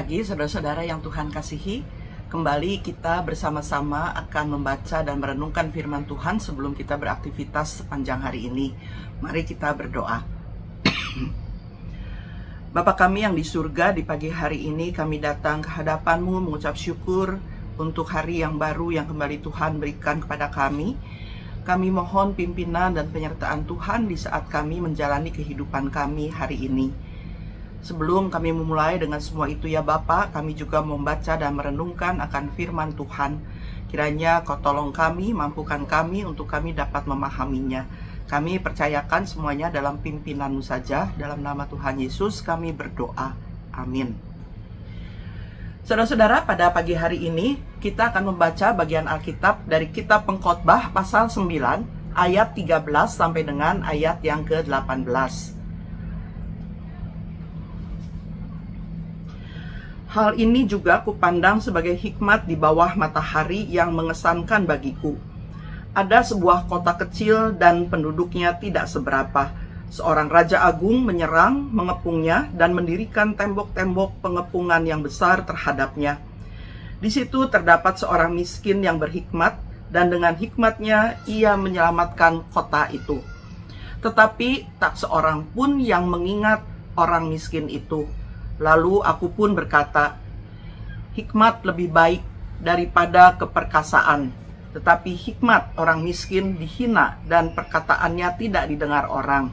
pagi saudara-saudara yang Tuhan kasihi. Kembali kita bersama-sama akan membaca dan merenungkan firman Tuhan sebelum kita beraktivitas sepanjang hari ini. Mari kita berdoa. Bapa kami yang di surga, di pagi hari ini kami datang ke hadapan-Mu mengucap syukur untuk hari yang baru yang kembali Tuhan berikan kepada kami. Kami mohon pimpinan dan penyertaan Tuhan di saat kami menjalani kehidupan kami hari ini. Sebelum kami memulai dengan semua itu ya Bapa, kami juga membaca dan merenungkan akan firman Tuhan. Kiranya Kau tolong kami, mampukan kami untuk kami dapat memahaminya. Kami percayakan semuanya dalam pimpinan-Mu saja. Dalam nama Tuhan Yesus kami berdoa. Amin. Saudara-saudara, pada pagi hari ini kita akan membaca bagian Alkitab dari kitab Pengkhotbah pasal 9 ayat 13 sampai dengan ayat yang ke-18. Hal ini juga kupandang sebagai hikmat di bawah matahari yang mengesankan bagiku. Ada sebuah kota kecil dan penduduknya tidak seberapa. Seorang raja agung menyerang, mengepungnya, dan mendirikan tembok-tembok pengepungan yang besar terhadapnya. Di situ terdapat seorang miskin yang berhikmat, dan dengan hikmatnya ia menyelamatkan kota itu. Tetapi tak seorang pun yang mengingat orang miskin itu. Lalu aku pun berkata, hikmat lebih baik daripada keperkasaan, tetapi hikmat orang miskin dihina dan perkataannya tidak didengar orang.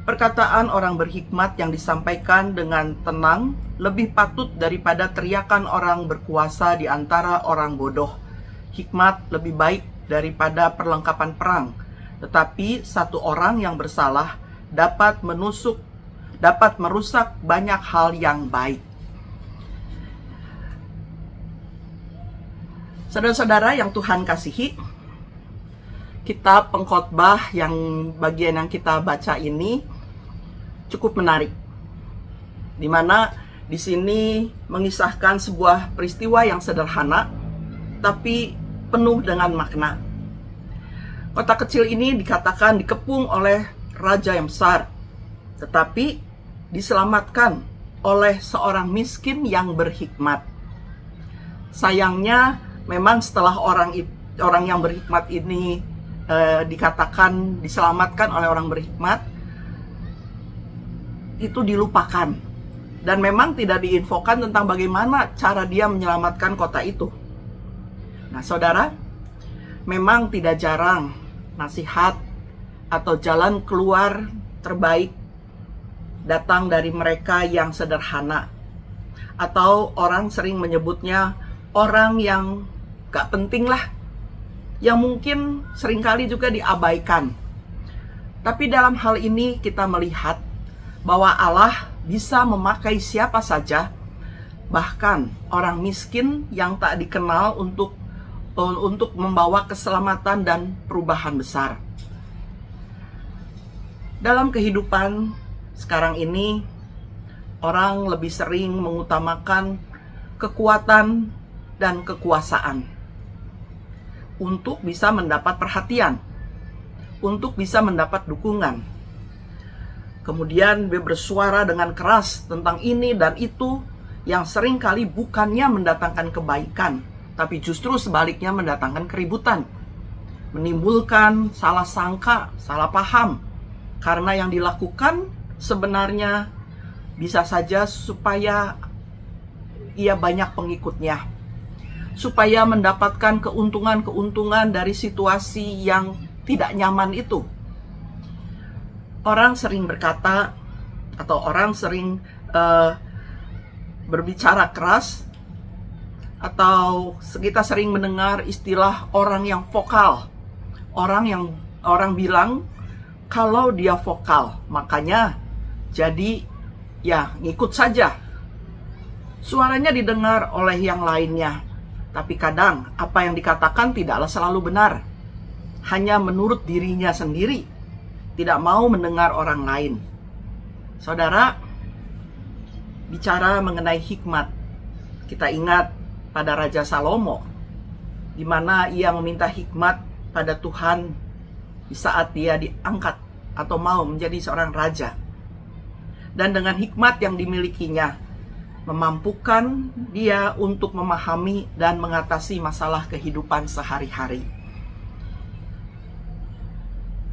Perkataan orang berhikmat yang disampaikan dengan tenang lebih patut daripada teriakan orang berkuasa di antara orang bodoh. Hikmat lebih baik daripada perlengkapan perang, tetapi satu orang yang bersalah dapat merusak banyak hal yang baik. Saudara-saudara yang Tuhan kasihi, kitab Pengkhotbah yang bagian yang kita baca ini cukup menarik. Di mana di sini mengisahkan sebuah peristiwa yang sederhana tapi penuh dengan makna. Kota kecil ini dikatakan dikepung oleh raja yang besar, tetapi diselamatkan oleh seorang miskin yang berhikmat. Sayangnya memang setelah orang yang berhikmat ini dikatakan diselamatkan oleh orang berhikmat, itu dilupakan dan memang tidak diinfokan tentang bagaimana cara dia menyelamatkan kota itu. Nah saudara, memang tidak jarang nasihat atau jalan keluar terbaik datang dari mereka yang sederhana, atau orang sering menyebutnya orang yang gak penting lah, yang mungkin seringkali juga diabaikan. Tapi dalam hal ini kita melihat bahwa Allah bisa memakai siapa saja, bahkan orang miskin yang tak dikenal untuk membawa keselamatan dan perubahan besar. Dalam kehidupan sekarang ini, orang lebih sering mengutamakan kekuatan dan kekuasaan untuk bisa mendapat perhatian, untuk bisa mendapat dukungan. Kemudian dia bersuara dengan keras tentang ini dan itu yang seringkali bukannya mendatangkan kebaikan, tapi justru sebaliknya mendatangkan keributan, menimbulkan salah sangka, salah paham, karena yang dilakukan sebenarnya bisa saja supaya ia banyak pengikutnya, supaya mendapatkan keuntungan-keuntungan dari situasi yang tidak nyaman itu. Orang sering berkata atau orang sering berbicara keras, atau kita sering mendengar istilah orang yang vokal. Orang bilang kalau dia vokal, makanya jadi ya ngikut saja. Suaranya didengar oleh yang lainnya. Tapi kadang apa yang dikatakan tidaklah selalu benar. Hanya menurut dirinya sendiri. Tidak mau mendengar orang lain. Saudara, bicara mengenai hikmat, kita ingat pada Raja Salomo, di mana ia meminta hikmat pada Tuhan di saat dia diangkat atau mau menjadi seorang raja. Dan dengan hikmat yang dimilikinya, memampukan dia untuk memahami dan mengatasi masalah kehidupan sehari-hari.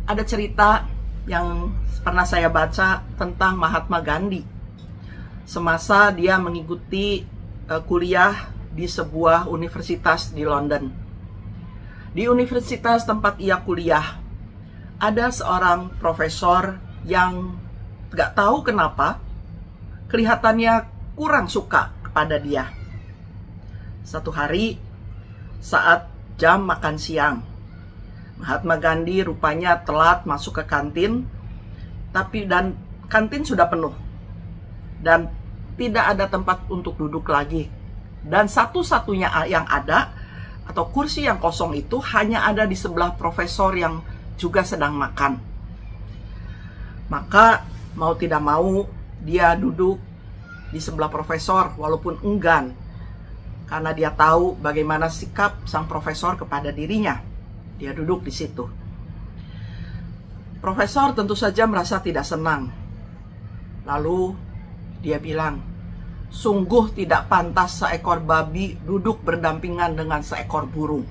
Ada cerita yang pernah saya baca tentang Mahatma Gandhi. Semasa dia mengikuti kuliah di sebuah universitas di London. Di universitas tempat ia kuliah, ada seorang profesor yang gak tahu kenapa kelihatannya kurang suka kepada dia. Satu hari saat jam makan siang, Mahatma Gandhi rupanya telat masuk ke kantin, dan kantin sudah penuh dan tidak ada tempat untuk duduk lagi. Dan satu-satunya yang ada atau kursi yang kosong itu hanya ada di sebelah profesor yang juga sedang makan. Maka mau tidak mau dia duduk di sebelah profesor walaupun enggan, karena dia tahu bagaimana sikap sang profesor kepada dirinya. Dia duduk di situ. Profesor tentu saja merasa tidak senang. Lalu dia bilang, "Sungguh tidak pantas seekor babi duduk berdampingan dengan seekor burung."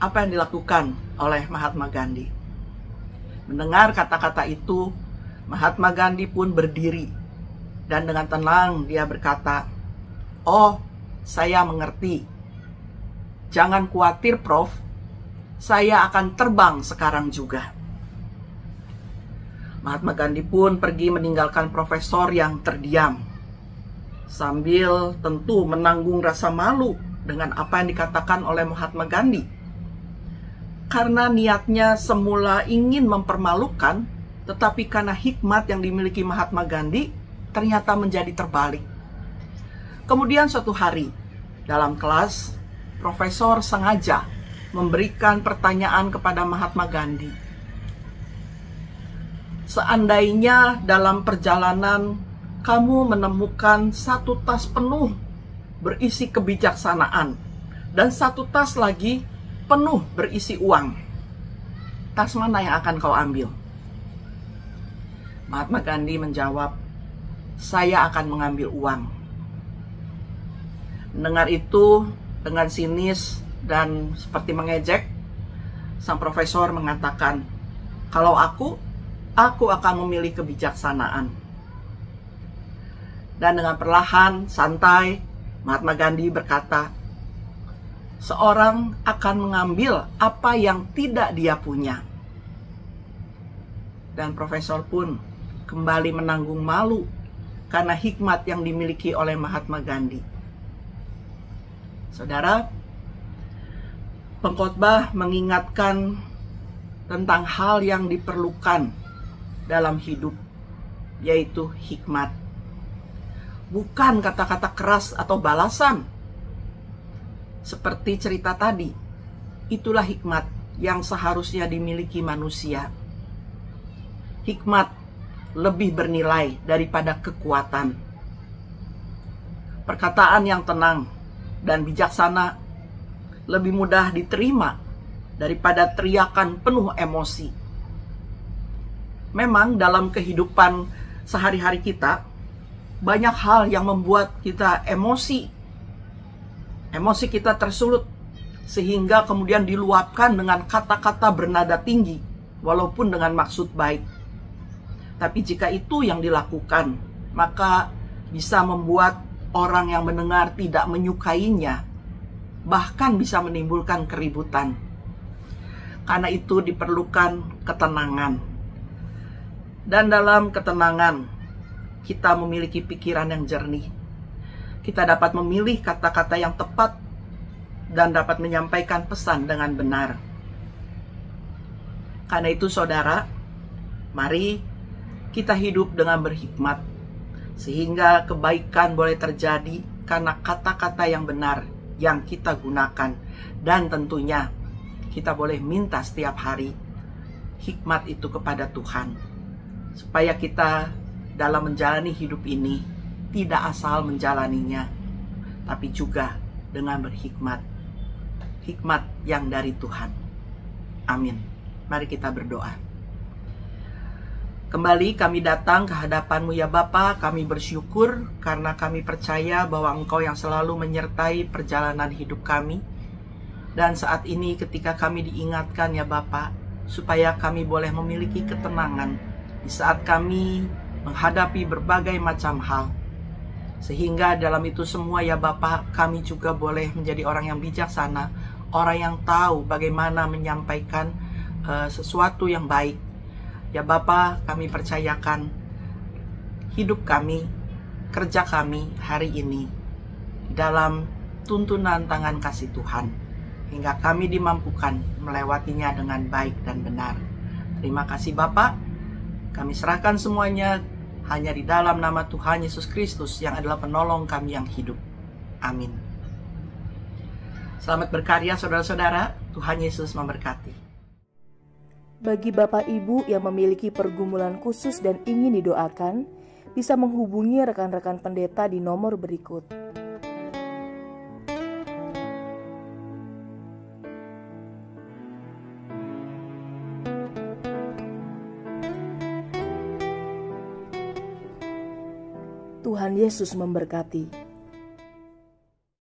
Apa yang dilakukan oleh Mahatma Gandhi? Mendengar kata-kata itu, Mahatma Gandhi pun berdiri dan dengan tenang dia berkata, "Oh, saya mengerti. Jangan khawatir, Prof. Saya akan terbang sekarang juga." Mahatma Gandhi pun pergi meninggalkan profesor yang terdiam, sambil tentu menanggung rasa malu dengan apa yang dikatakan oleh Mahatma Gandhi. Karena niatnya semula ingin mempermalukan, tetapi karena hikmat yang dimiliki Mahatma Gandhi, ternyata menjadi terbalik. Kemudian suatu hari, dalam kelas, profesor sengaja memberikan pertanyaan kepada Mahatma Gandhi. "Seandainya dalam perjalanan kamu menemukan satu tas penuh berisi kebijaksanaan dan satu tas lagi penuh berisi uang, tas mana yang akan kau ambil?" Mahatma Gandhi menjawab, "Saya akan mengambil uang." Mendengar itu, dengan sinis dan seperti mengejek, sang profesor mengatakan, "Kalau aku akan memilih kebijaksanaan." Dan dengan perlahan, santai, Mahatma Gandhi berkata, "Seorang akan mengambil apa yang tidak dia punya." Dan profesor pun kembali menanggung malu karena hikmat yang dimiliki oleh Mahatma Gandhi. Saudara, pengkhotbah mengingatkan tentang hal yang diperlukan dalam hidup, yaitu hikmat. Bukan kata-kata keras atau balasan. Seperti cerita tadi, itulah hikmat yang seharusnya dimiliki manusia. Hikmat lebih bernilai daripada kekuatan. Perkataan yang tenang dan bijaksana lebih mudah diterima daripada teriakan penuh emosi. Memang dalam kehidupan sehari-hari kita, banyak hal yang membuat kita emosi. Emosi kita tersulut, sehingga kemudian diluapkan dengan kata-kata bernada tinggi, walaupun dengan maksud baik. Tapi jika itu yang dilakukan, maka bisa membuat orang yang mendengar tidak menyukainya, bahkan bisa menimbulkan keributan. Karena itu diperlukan ketenangan. Dan dalam ketenangan, kita memiliki pikiran yang jernih. Kita dapat memilih kata-kata yang tepat dan dapat menyampaikan pesan dengan benar. Karena itu saudara, mari kita hidup dengan berhikmat, sehingga kebaikan boleh terjadi karena kata-kata yang benar yang kita gunakan. Dan tentunya kita boleh minta setiap hari hikmat itu kepada Tuhan, supaya kita dalam menjalani hidup ini tidak asal menjalaninya, tapi juga dengan berhikmat, hikmat yang dari Tuhan. Amin. Mari kita berdoa. Kembali kami datang ke hadapan-Mu ya Bapa, kami bersyukur karena kami percaya bahwa Engkau yang selalu menyertai perjalanan hidup kami. Dan saat ini ketika kami diingatkan ya Bapa, supaya kami boleh memiliki ketenangan di saat kami menghadapi berbagai macam hal. Sehingga dalam itu semua ya Bapa, kami juga boleh menjadi orang yang bijaksana, orang yang tahu bagaimana menyampaikan sesuatu yang baik. Ya Bapa, kami percayakan hidup kami, kerja kami hari ini dalam tuntunan tangan kasih Tuhan, hingga kami dimampukan melewatinya dengan baik dan benar. Terima kasih Bapa, kami serahkan semuanya hanya di dalam nama Tuhan Yesus Kristus yang adalah penolong kami yang hidup. Amin. Selamat berkarya saudara-saudara, Tuhan Yesus memberkati. Bagi Bapak Ibu yang memiliki pergumulan khusus dan ingin didoakan, bisa menghubungi rekan-rekan pendeta di nomor berikut. Tuhan Yesus memberkati.